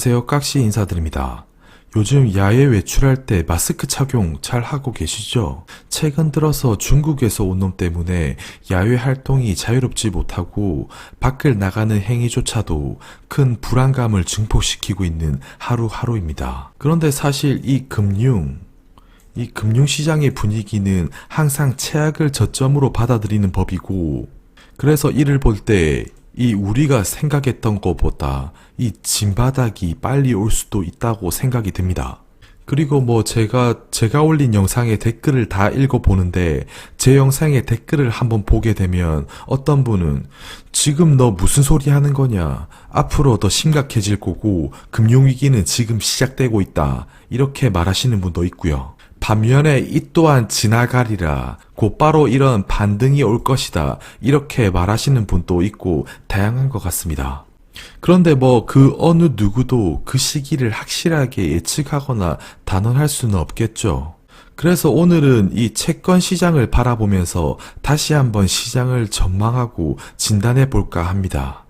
안녕하세요. 깍시 인사드립니다. 요즘 야외 외출할 때 마스크 착용 잘 하고 계시죠? 최근 들어서 중국에서 온 놈 때문에 야외 활동이 자유롭지 못하고 밖을 나가는 행위조차도 큰 불안감을 증폭시키고 있는 하루하루입니다. 그런데 사실 이 금융시장의 분위기는 항상 최악을 저점으로 받아들이는 법이고, 그래서 이를 볼 때 이 우리가 생각했던 것보다 이 진바닥이 빨리 올 수도 있다고 생각이 듭니다. 그리고 제가 올린 영상의 댓글을 다 읽어보는데, 제 영상의 댓글을 한번 보게 되면 어떤 분은 지금 너 무슨 소리 하는 거냐, 앞으로 더 심각해질 거고 금융위기는 지금 시작되고 있다, 이렇게 말하시는 분도 있고요. 반면에 이 또한 지나가리라, 곧바로 이런 반등이 올 것이다, 이렇게 말하시는 분도 있고 다양한 것 같습니다. 그런데 그 어느 누구도 그 시기를 확실하게 예측하거나 단언할 수는 없겠죠. 그래서 오늘은 이 채권 시장을 바라보면서 다시 한번 시장을 전망하고 진단해 볼까 합니다.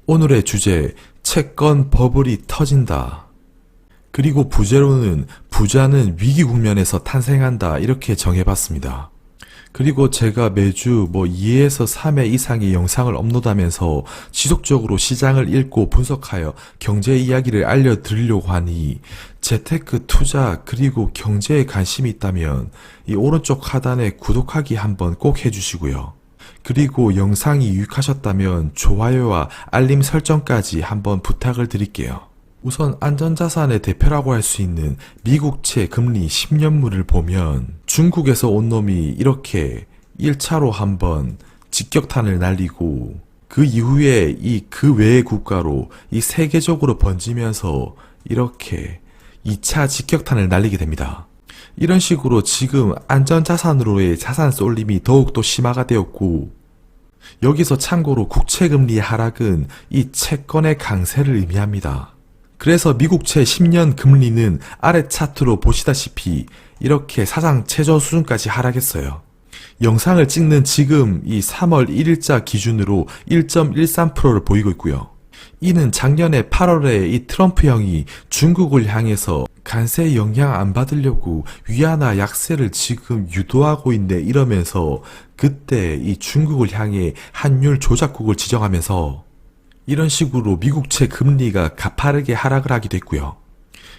오늘의 주제, 채권 버블이 터진다. 그리고 부제로는 부자는 위기 국면에서 탄생한다, 이렇게 정해봤습니다. 그리고 제가 매주 2에서 3회 이상의 영상을 업로드하면서 지속적으로 시장을 읽고 분석하여 경제 이야기를 알려드리려고 하니, 재테크 투자 그리고 경제에 관심이 있다면 이 오른쪽 하단에 구독하기 한번 꼭 해주시고요. 그리고 영상이 유익하셨다면 좋아요와 알림 설정까지 한번 부탁을 드릴게요. 우선 안전자산의 대표라고 할 수 있는 미국채 금리 10년물을 보면 중국에서 온 놈이 이렇게 1차로 한번 직격탄을 날리고, 그 이후에 그 외의 국가로 세계적으로 번지면서 이렇게 2차 직격탄을 날리게 됩니다. 이런 식으로 지금 안전자산으로의 자산 쏠림이 더욱더 심화가 되었고, 여기서 참고로 국채금리의 하락은 이 채권의 강세를 의미합니다. 그래서 미국채 10년 금리는 아래 차트로 보시다시피 이렇게 사상 최저 수준까지 하락했어요. 영상을 찍는 지금 이 3월 1일자 기준으로 1.13%를 보이고 있고요. 이는 작년에 8월에 이 트럼프 형이 중국을 향해서 관세 영향 안 받으려고 위안화 약세를 지금 유도하고 있네 이러면서, 그때 이 중국을 향해 환율 조작국을 지정하면서 이런 식으로 미국채 금리가 가파르게 하락을 하기도 했고요.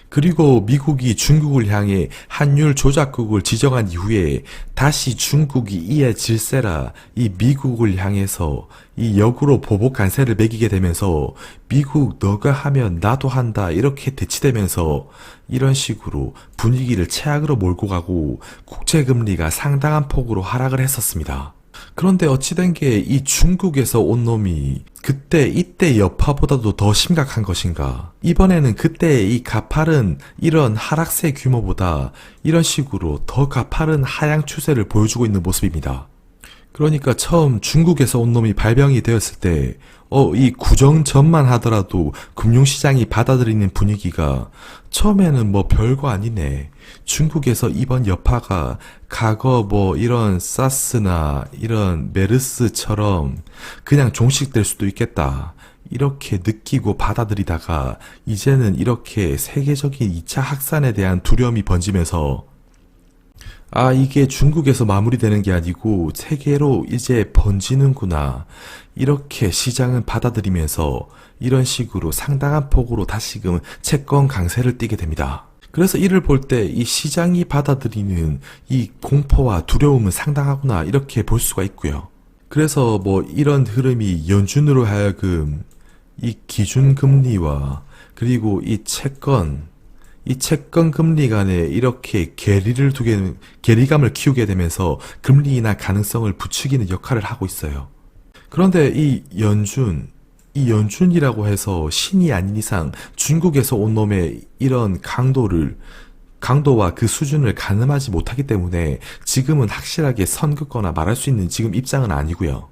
그리고 미국이 중국을 향해 환율 조작국을 지정한 이후에 다시 중국이 이에 질세라 이 미국을 향해서 이 역으로 보복 관세를 매기게 되면서, 미국 너가 하면 나도 한다, 이렇게 대치되면서 이런 식으로 분위기를 최악으로 몰고 가고 국채금리가 상당한 폭으로 하락을 했었습니다. 그런데 어찌된 게 이 중국에서 온 놈이 이때 여파보다도 더 심각한 것인가? 이번에는 그때의 이 가파른 이런 하락세 규모보다 이런 식으로 더 가파른 하향 추세를 보여주고 있는 모습입니다. 그러니까 처음 중국에서 온 놈이 발병이 되었을 때 이 구정 전만 하더라도 금융시장이 받아들이는 분위기가 처음에는 별거 아니네, 중국에서 이번 여파가 과거 이런 사스나 이런 메르스처럼 그냥 종식될 수도 있겠다, 이렇게 느끼고 받아들이다가 이제는 이렇게 세계적인 2차 확산에 대한 두려움이 번지면서, 이게 중국에서 마무리되는 게 아니고 세계로 이제 번지는구나, 이렇게 시장은 받아들이면서 이런 식으로 상당한 폭으로 다시금 채권 강세를 띠게 됩니다. 그래서 이를 볼 때 이 시장이 받아들이는 이 공포와 두려움은 상당하구나, 이렇게 볼 수가 있고요. 그래서 이런 흐름이 연준으로 하여금 이 기준금리와 그리고 이 채권 금리 간에 이렇게 괴리감을 키우게 되면서 금리 인하 가능성을 부추기는 역할을 하고 있어요. 그런데 이 연준이라고 해서 신이 아닌 이상 중국에서 온 놈의 이런 강도와 그 수준을 가늠하지 못하기 때문에 지금은 확실하게 선 긋거나 말할 수 있는 지금 입장은 아니고요.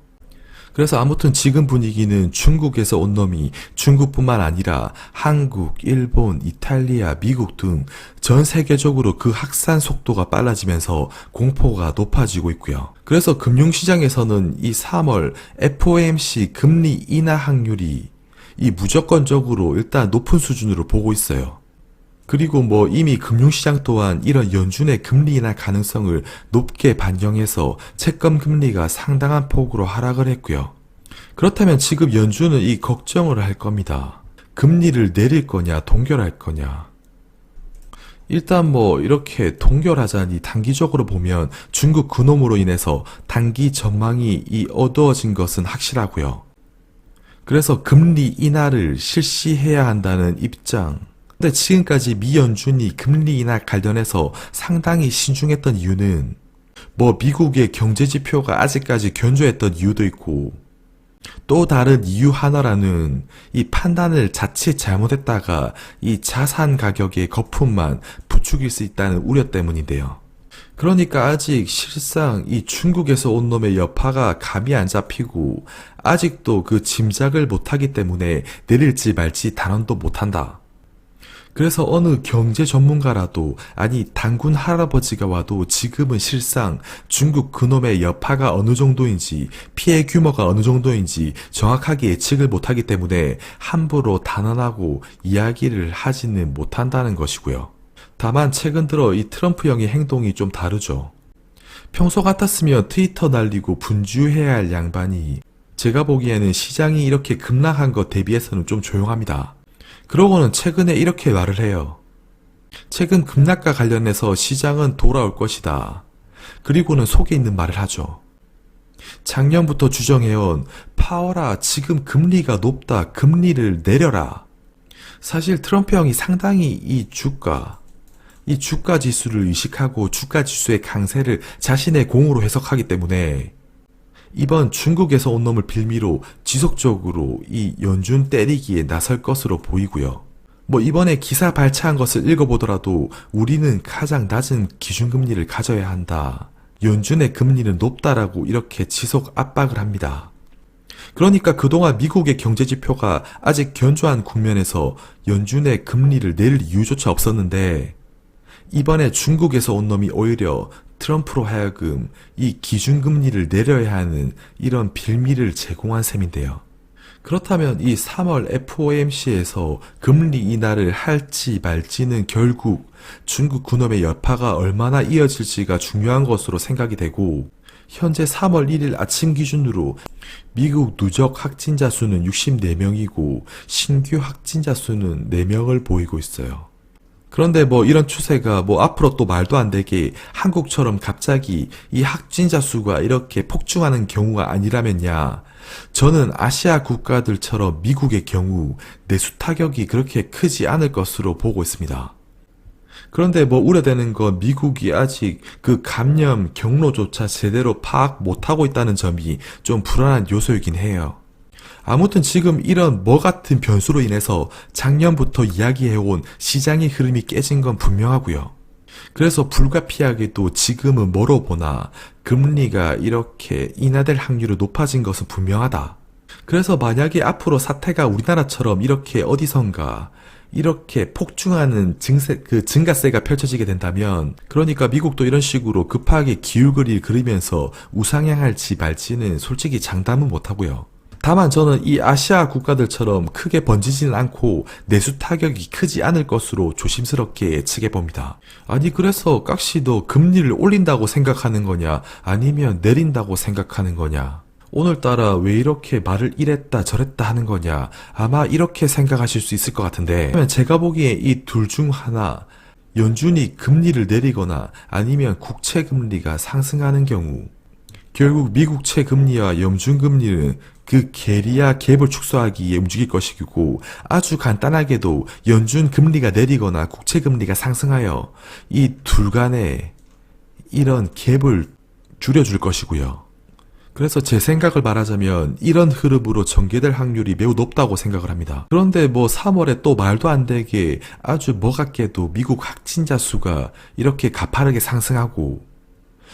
그래서 아무튼 지금 분위기는 중국에서 온 놈이 중국뿐만 아니라 한국, 일본, 이탈리아, 미국 등 전 세계적으로 그 확산 속도가 빨라지면서 공포가 높아지고 있고요. 그래서 금융시장에서는 이 3월 FOMC 금리 인하 확률이 이 무조건적으로 일단 높은 수준으로 보고 있어요. 그리고 뭐 이미 금융시장 또한 이런 연준의 금리 인하 가능성을 높게 반영해서 채권 금리가 상당한 폭으로 하락을 했고요. 그렇다면 지금 연준은 이 걱정을 할 겁니다. 금리를 내릴 거냐, 동결할 거냐. 일단 뭐 이렇게 동결하자니 단기적으로 보면 중국 근홈으로 인해서 단기 전망이 어두워진 것은 확실하고요. 그래서 금리 인하를 실시해야 한다는 입장. 근데 지금까지 미 연준이 금리 인하 관련해서 상당히 신중했던 이유는 뭐 미국의 경제 지표가 아직까지 견조했던 이유도 있고, 또 다른 이유 하나라는 이 판단을 자칫 잘못했다가 이 자산 가격의 거품만 부추길 수 있다는 우려 때문인데요. 그러니까 아직 실상 이 중국에서 온 놈의 여파가 감이 안 잡히고 아직도 그 짐작을 못하기 때문에 내릴지 말지 단언도 못한다. 그래서 어느 경제 전문가라도, 아니 단군 할아버지가 와도 지금은 실상 중국 그놈의 여파가 어느 정도인지, 피해 규모가 어느 정도인지 정확하게 예측을 못하기 때문에 함부로 단언하고 이야기를 하지는 못한다는 것이고요. 다만 최근 들어 이 트럼프 형의 행동이 좀 다르죠. 평소 같았으면 트위터 날리고 분주해야 할 양반이 제가 보기에는 시장이 이렇게 급락한 것 대비해서는 좀 조용합니다. 그러고는 최근에 이렇게 말을 해요. 최근 급락과 관련해서 시장은 돌아올 것이다. 그리고는 속에 있는 말을 하죠. 작년부터 주정해온 파워라, 지금 금리가 높다, 금리를 내려라. 사실 트럼프 형이 상당히 이 주가 지수를 의식하고 주가 지수의 강세를 자신의 공으로 해석하기 때문에 이번 중국에서 온 놈을 빌미로 지속적으로 이 연준 때리기에 나설 것으로 보이고요. 뭐 이번에 기사 발췌한 것을 읽어보더라도 우리는 가장 낮은 기준금리를 가져야 한다. 연준의 금리는 높다라고 이렇게 지속 압박을 합니다. 그러니까 그동안 미국의 경제지표가 아직 견조한 국면에서 연준의 금리를 내릴 이유조차 없었는데, 이번에 중국에서 온 놈이 오히려 트럼프로 하여금 이 기준금리를 내려야 하는 이런 빌미를 제공한 셈인데요. 그렇다면 이 3월 FOMC에서 금리 인하를 할지 말지는 결국 중국 그놈의 여파가 얼마나 이어질지가 중요한 것으로 생각이 되고, 현재 3월 1일 아침 기준으로 미국 누적 확진자 수는 64명이고 신규 확진자 수는 4명을 보이고 있어요. 그런데 뭐 이런 추세가 뭐 앞으로 또 말도 안 되게 한국처럼 갑자기 이 확진자 수가 이렇게 폭증하는 경우가 아니라면야, 저는 아시아 국가들처럼 미국의 경우 내수 타격이 그렇게 크지 않을 것으로 보고 있습니다. 그런데 뭐 우려되는 건 미국이 아직 그 감염 경로조차 제대로 파악 못하고 있다는 점이 좀 불안한 요소이긴 해요. 아무튼 지금 이런 뭐 같은 변수로 인해서 작년부터 이야기해온 시장의 흐름이 깨진 건 분명하고요. 그래서 불가피하게도 지금은 뭐로 보나 금리가 이렇게 인하될 확률이 높아진 것은 분명하다. 그래서 만약에 앞으로 사태가 우리나라처럼 이렇게 어디선가 이렇게 폭증하는 증가세가 펼쳐지게 된다면, 그러니까 미국도 이런 식으로 급하게 기울거리를 그리면서 우상향할지 말지는 솔직히 장담은 못하고요. 다만 저는 이 아시아 국가들처럼 크게 번지지는 않고 내수 타격이 크지 않을 것으로 조심스럽게 예측해 봅니다. 아니 그래서 깍시도 금리를 올린다고 생각하는 거냐 아니면 내린다고 생각하는 거냐, 오늘따라 왜 이렇게 말을 이랬다 저랬다 하는 거냐, 아마 이렇게 생각하실 수 있을 것 같은데, 제가 보기에 이 둘 중 하나, 연준이 금리를 내리거나 아니면 국채 금리가 상승하는 경우 결국 미국채 금리와 연준 금리는 그 괴리와 갭을 축소하기 위해 움직일 것이고, 아주 간단하게도 연준 금리가 내리거나 국채 금리가 상승하여 이 둘 간의 이런 갭을 줄여줄 것이고요. 그래서 제 생각을 말하자면 이런 흐름으로 전개될 확률이 매우 높다고 생각을 합니다. 그런데 뭐 3월에 또 말도 안 되게 아주 뭐 같게도 미국 확진자 수가 이렇게 가파르게 상승하고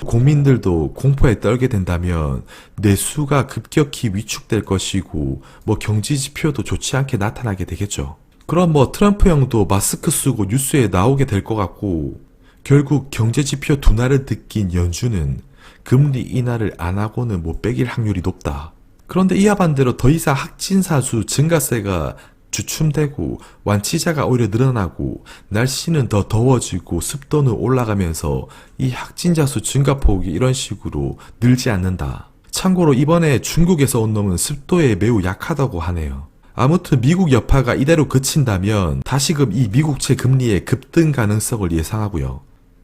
국민들도 공포에 떨게 된다면 내수가 급격히 위축될 것이고 뭐 경제 지표도 좋지 않게 나타나게 되겠죠. 그럼 뭐 트럼프 형도 마스크 쓰고 뉴스에 나오게 될 것 같고, 결국 경제 지표 둔화를 느낀 연준은 금리 인하를 안 하고는 못 빼길 확률이 높다. 그런데 이와 반대로 더 이상 확진사수 증가세가 주춤되고 완치자가 오히려 늘어나고 날씨는 더 더워지고 습도는 올라가면서 이 확진자 수 증가폭이 이런 식으로 늘지 않는다. 참고로 이번에 중국에서 온 놈은 습도에 매우 약하다고 하네요. 아무튼 미국 여파가 이대로 그친다면 다시금 이 미국채 금리의 급등 가능성을 예상하고요.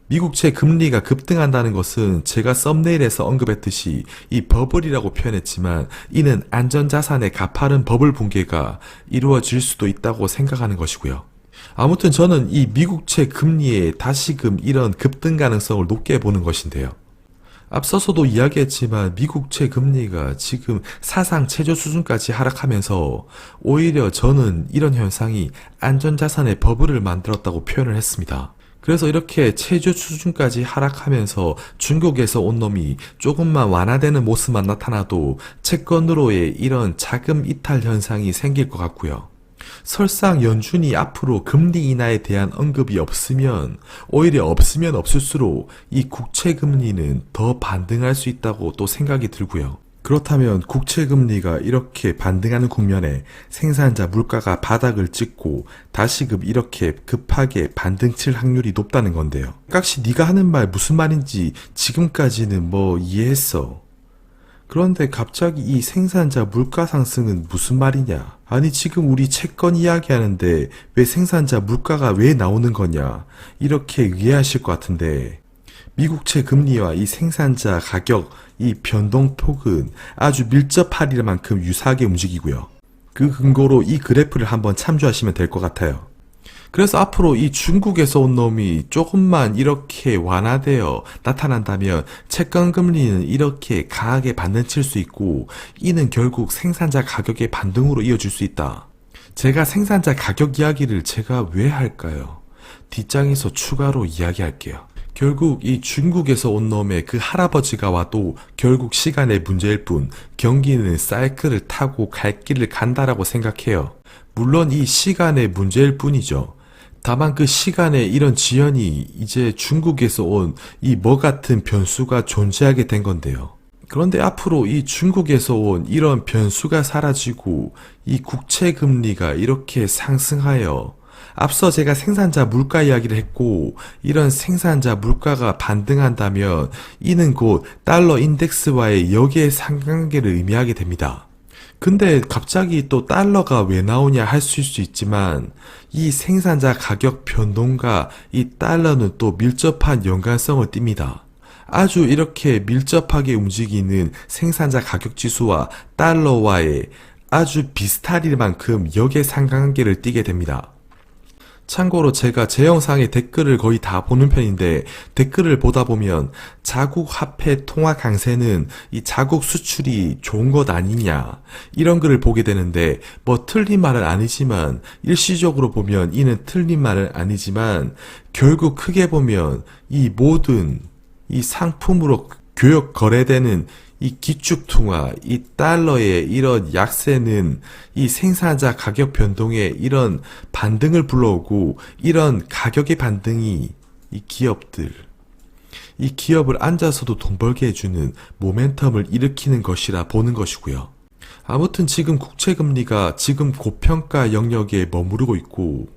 미국채 금리가 급등한다는 것은 제가 썸네일에서 언급했듯이 이 버블이라고 표현했지만 이는 안전자산의 가파른 버블 붕괴가 이루어질 수도 있다고 생각하는 것이고요. 아무튼 저는 이 미국채 금리에 다시금 이런 급등 가능성을 높게 보는 것인데요. 앞서서도 이야기했지만 미국채 금리가 지금 사상 최저 수준까지 하락하면서 오히려 저는 이런 현상이 안전자산의 버블을 만들었다고 표현을 했습니다. 그래서 이렇게 최저 수준까지 하락하면서 중국에서 온 놈이 조금만 완화되는 모습만 나타나도 채권으로의 이런 자금 이탈 현상이 생길 것 같고요. 설상 연준이 앞으로 금리 인하에 대한 언급이 없으면 오히려 없으면 없을수록 이 국채 금리는 더 반등할 수 있다고 또 생각이 들고요. 그렇다면 국채 금리가 이렇게 반등하는 국면에 생산자 물가가 바닥을 찍고 다시금 이렇게 급하게 반등칠 확률이 높다는 건데요. 깍시 네가 하는 말 무슨 말인지 지금까지는 뭐 이해했어. 그런데 갑자기 이 생산자 물가 상승은 무슨 말이냐? 아니 지금 우리 채권 이야기하는데 왜 생산자 물가가 왜 나오는 거냐? 이렇게 의아하실 것 같은데 미국채 금리와 이 생산자 가격 이 변동폭은 아주 밀접할 만큼 유사하게 움직이고요. 그 근거로 이 그래프를 한번 참조하시면 될 것 같아요. 그래서 앞으로 이 중국에서 온 놈이 조금만 이렇게 완화되어 나타난다면 채권 금리는 이렇게 강하게 반등칠 수 있고 이는 결국 생산자 가격의 반등으로 이어질 수 있다. 제가 생산자 가격 이야기를 제가 왜 할까요? 뒷장에서 추가로 이야기할게요. 결국 이 중국에서 온 놈의 그 할아버지가 와도 결국 시간의 문제일 뿐 경기는 사이클을 타고 갈 길을 간다라고 생각해요. 물론 이 시간의 문제일 뿐이죠. 다만 그 시간에 이런 지연이 이제 중국에서 온 이 뭐 같은 변수가 존재하게 된 건데요. 그런데 앞으로 이 중국에서 온 이런 변수가 사라지고 이 국채 금리가 이렇게 상승하여 앞서 제가 생산자 물가 이야기를 했고 이런 생산자 물가가 반등한다면 이는 곧 달러 인덱스와의 역의 상관관계를 의미하게 됩니다. 근데 갑자기 또 달러가 왜 나오냐 할 수 있지만 이 생산자 가격 변동과 이 달러는 또 밀접한 연관성을 띱니다. 아주 이렇게 밀접하게 움직이는 생산자 가격 지수와 달러와의 아주 비슷할 만큼 역의 상관관계를 띠게 됩니다. 참고로 제가 제 영상에 댓글을 거의 다 보는 편인데 댓글을 보다 보면 자국 화폐 통화 강세는 이 자국 수출이 좋은 것 아니냐 이런 글을 보게 되는데 뭐 틀린 말은 아니지만 일시적으로 보면 이는 틀린 말은 아니지만 결국 크게 보면 이 모든 이 상품으로 교역 거래되는 이 기축통화, 이 달러의 이런 약세는 이 생산자 가격 변동에 이런 반등을 불러오고 이런 가격의 반등이 이 기업을 앉아서도 돈 벌게 해주는 모멘텀을 일으키는 것이라 보는 것이고요. 아무튼 지금 국채금리가 지금 고평가 영역에 머무르고 있고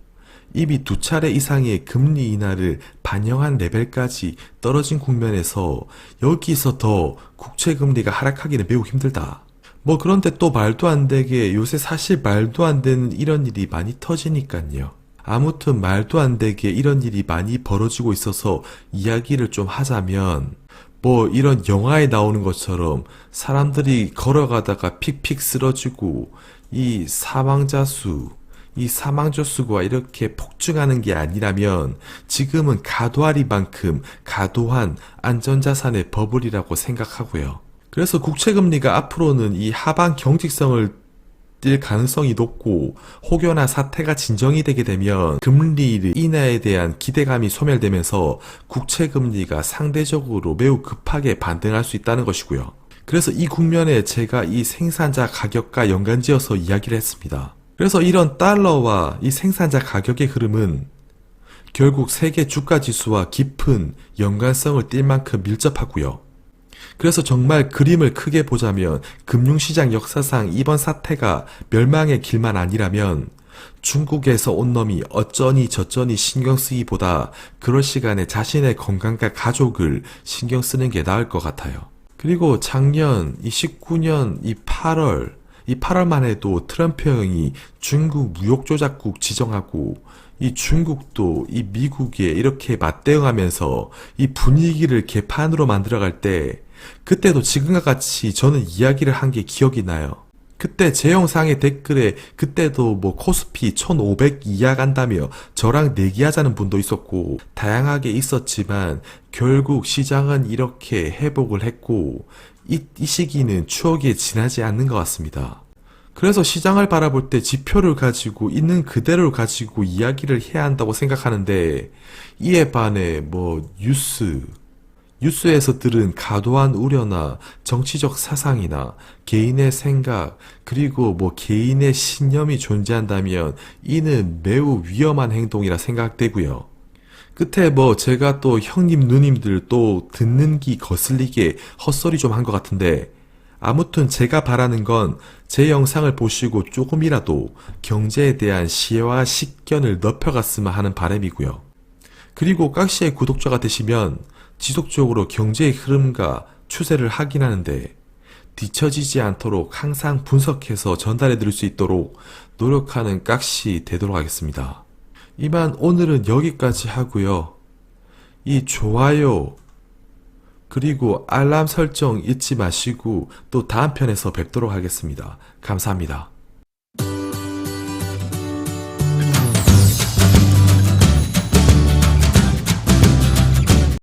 이미 2차례 이상의 금리 인하를 반영한 레벨까지 떨어진 국면에서 여기서 더 국채금리가 하락하기는 매우 힘들다. 뭐 그런데 또 말도 안 되게 요새 사실 말도 안 되는 이런 일이 많이 터지니까요. 아무튼 말도 안 되게 이런 일이 많이 벌어지고 있어서 이야기를 좀 하자면 뭐 이런 영화에 나오는 것처럼 사람들이 걸어가다가 픽픽 쓰러지고 이 사망자 수가 이렇게 폭증하는 게 아니라면 지금은 가도아리만큼 가도한 안전자산의 버블이라고 생각하고요. 그래서 국채금리가 앞으로는 이 하방 경직성을 뛸 가능성이 높고 혹여나 사태가 진정이 되게 되면 금리 인하에 대한 기대감이 소멸되면서 국채금리가 상대적으로 매우 급하게 반등할 수 있다는 것이고요. 그래서 이 국면에 제가 이 생산자 가격과 연관지어서 이야기를 했습니다. 그래서 이런 달러와 이 생산자 가격의 흐름은 결국 세계 주가 지수와 깊은 연관성을 띌 만큼 밀접하고요. 그래서 정말 그림을 크게 보자면 금융시장 역사상 이번 사태가 멸망의 길만 아니라면 중국에서 온 놈이 어쩌니 저쩌니 신경 쓰기보다 그럴 시간에 자신의 건강과 가족을 신경 쓰는 게 나을 것 같아요. 그리고 작년 이 19년 이 8월만 해도 트럼프 형이 중국 무역조작국 지정하고 이 중국도 이 미국에 이렇게 맞대응하면서 이 분위기를 개판으로 만들어갈 때 그때도 지금과 같이 저는 이야기를 한 게 기억이 나요. 그때 제 영상의 댓글에 그때도 뭐 코스피 1500 이하 간다며 저랑 내기하자는 분도 있었고 다양하게 있었지만 결국 시장은 이렇게 회복을 했고 이 시기는 추억에 지나지 않는 것 같습니다. 그래서 시장을 바라볼 때 지표를 가지고 있는 그대로를 가지고 이야기를 해야 한다고 생각하는데 이에 반해 뭐 뉴스에서 들은 과도한 우려나 정치적 사상이나 개인의 생각 그리고 뭐 개인의 신념이 존재한다면 이는 매우 위험한 행동이라 생각되고요. 끝에 뭐 제가 또 형님 누님들 또 듣는 귀 거슬리게 헛소리 좀 한 것 같은데 아무튼 제가 바라는 건 제 영상을 보시고 조금이라도 경제에 대한 시야와 식견을 넓혀갔으면 하는 바람이고요. 그리고 깍시의 구독자가 되시면 지속적으로 경제의 흐름과 추세를 확인하는데 뒤처지지 않도록 항상 분석해서 전달해 드릴 수 있도록 노력하는 깍시 되도록 하겠습니다. 이만 오늘은 여기까지 하고요. 이 좋아요 그리고 알람 설정 잊지 마시고 또 다음 편에서 뵙도록 하겠습니다. 감사합니다.